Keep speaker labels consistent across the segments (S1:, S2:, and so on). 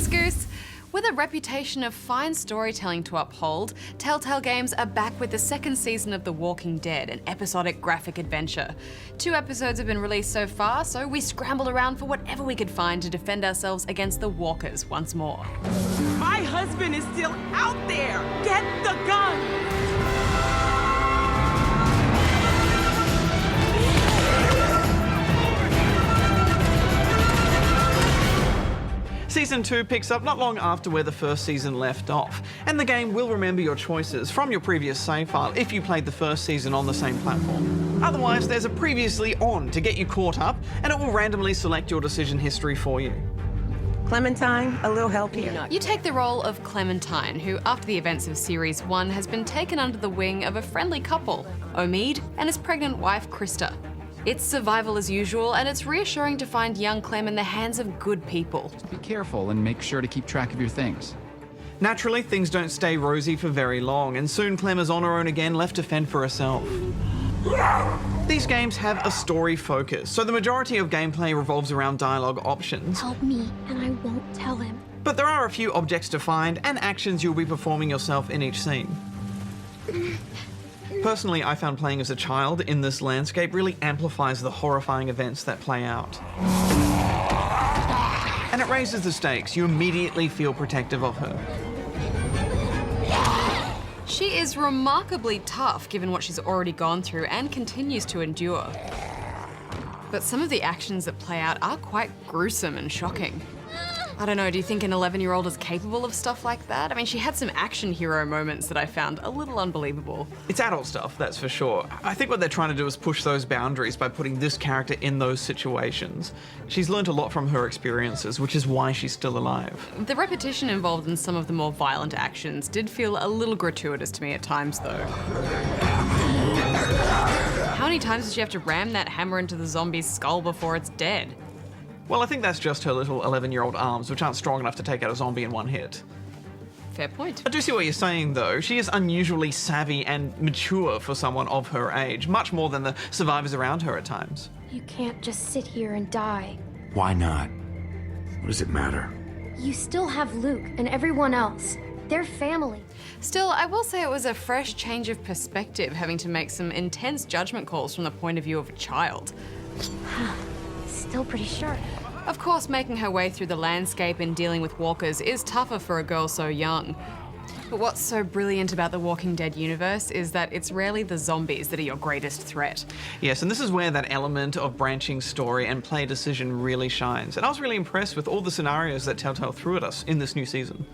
S1: Thanks, Goose. With a reputation of fine storytelling to uphold, Telltale Games are back with the second season of The Walking Dead, an episodic graphic adventure. 2 episodes have been released so far, so we scrambled around for whatever we could find to defend ourselves against the walkers once more.
S2: My husband is still out there! Get the gun!
S3: Season 2 picks up not long after where the first season left off, and the game will remember your choices from your previous save file if you played the first season on the same platform. Otherwise, there's a previously on to get you caught up, and it will randomly select your decision history for you.
S2: Clementine, a little help here.
S1: You take the role of Clementine, who, after the events of Series 1, has been taken under the wing of a friendly couple, Omid and his pregnant wife, Krista. It's survival as usual, and it's reassuring to find young Clem in the hands of good people.
S4: Be careful and make sure to keep track of your things.
S3: Naturally, things don't stay rosy for very long, and soon Clem is on her own again, left to fend for herself. These games have a story focus, so the majority of gameplay revolves around dialogue options.
S5: Help me, and I won't tell him.
S3: But there are a few objects to find and actions you'll be performing yourself in each scene. Personally, I found playing as a child in this landscape really amplifies the horrifying events that play out. And it raises the stakes. You immediately feel protective of her.
S1: She is remarkably tough given what she's already gone through and continues to endure. But some of the actions that play out are quite gruesome and shocking. I don't know, do you think an 11-year-old is capable of stuff like that? I mean, she had some action hero moments that I found a little unbelievable.
S3: It's adult stuff, that's for sure. I think what they're trying to do is push those boundaries by putting this character in those situations. She's learned a lot from her experiences, which is why she's still alive.
S1: The repetition involved in some of the more violent actions did feel a little gratuitous to me at times, though. How many times did she have to ram that hammer into the zombie's skull before it's dead?
S3: Well, I think that's just her little 11-year-old arms, which aren't strong enough to take out a zombie in one hit.
S1: Fair point.
S3: I do see what you're saying, though. She is unusually savvy and mature for someone of her age, much more than the survivors around her at times.
S5: You can't just sit here and die.
S6: Why not? What does it matter?
S5: You still have Luke and everyone else. They're family.
S1: Still, I will say it was a fresh change of perspective, having to make some intense judgment calls from the point of view of a child.
S5: Still pretty sharp.
S1: Of course, making her way through the landscape and dealing with walkers is tougher for a girl so young. But what's so brilliant about the Walking Dead universe is that it's rarely the zombies that are your greatest threat.
S3: Yes, and this is where that element of branching story and play decision really shines. And I was really impressed with all the scenarios that Telltale threw at us in this new season.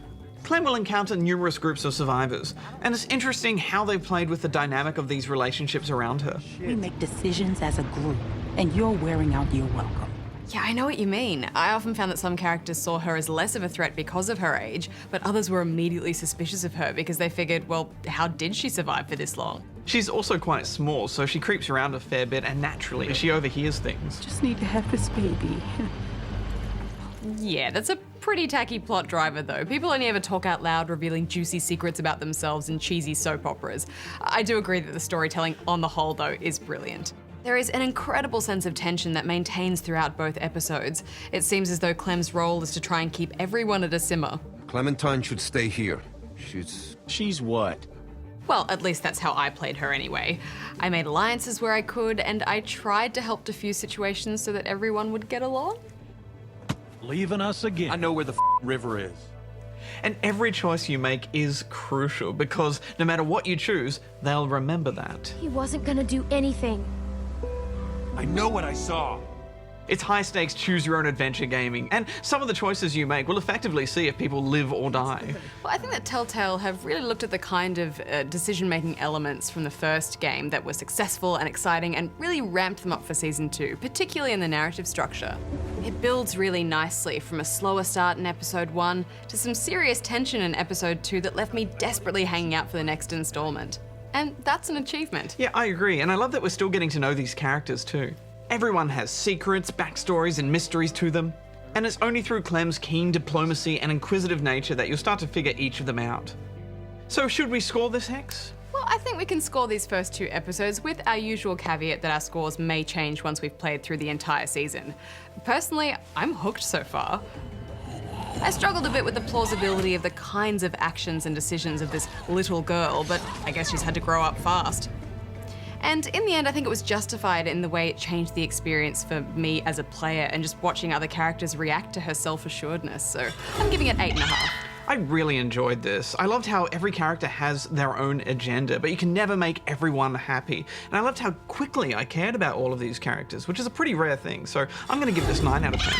S3: Clem will encounter numerous groups of survivors, and it's interesting how they've played with the dynamic of these relationships around her.
S7: We make decisions as a group, and you're wearing out your welcome.
S1: Yeah, I know what you mean. I often found that some characters saw her as less of a threat because of her age, but others were immediately suspicious of her because they figured, well, how did she survive for this long?
S3: She's also quite small, so she creeps around a fair bit, and naturally, she overhears things.
S7: Just need to have this baby.
S1: Yeah, that's a pretty tacky plot driver, though. People only ever talk out loud, revealing juicy secrets about themselves in cheesy soap operas. I do agree that the storytelling on the whole, though, is brilliant. There is an incredible sense of tension that maintains throughout both episodes. It seems as though Clem's role is to try and keep everyone at a simmer.
S6: Clementine should stay here.
S8: She's what?
S1: Well, at least that's how I played her anyway. I made alliances where I could, and I tried to help defuse situations so that everyone would get along.
S8: Leaving us again.
S9: I know where the river is.
S3: And every choice you make is crucial, because no matter what you choose, they'll remember that.
S5: He wasn't gonna do anything.
S9: I know what I saw.
S3: It's high-stakes, choose-your-own-adventure gaming, and some of the choices you make will effectively see if people live or die.
S1: Well, I think that Telltale have really looked at the kind of decision-making elements from the first game that were successful and exciting and really ramped them up for Season 2, particularly in the narrative structure. It builds really nicely from a slower start in Episode 1 to some serious tension in Episode 2 that left me desperately hanging out for the next installment. And that's an achievement.
S3: Yeah, I agree, and I love that we're still getting to know these characters too. Everyone has secrets, backstories, and mysteries to them. And it's only through Clem's keen diplomacy and inquisitive nature that you'll start to figure each of them out. So should we score this, Hex?
S1: Well, I think we can score these first 2 episodes with our usual caveat that our scores may change once we've played through the entire season. Personally, I'm hooked so far. I struggled a bit with the plausibility of the kinds of actions and decisions of this little girl, but I guess she's had to grow up fast. And in the end, I think it was justified in the way it changed the experience for me as a player and just watching other characters react to her self-assuredness. So I'm giving it 8.5.
S3: I really enjoyed this. I loved how every character has their own agenda, but you can never make everyone happy. And I loved how quickly I cared about all of these characters, which is a pretty rare thing. So I'm going to give this 9 out of 10.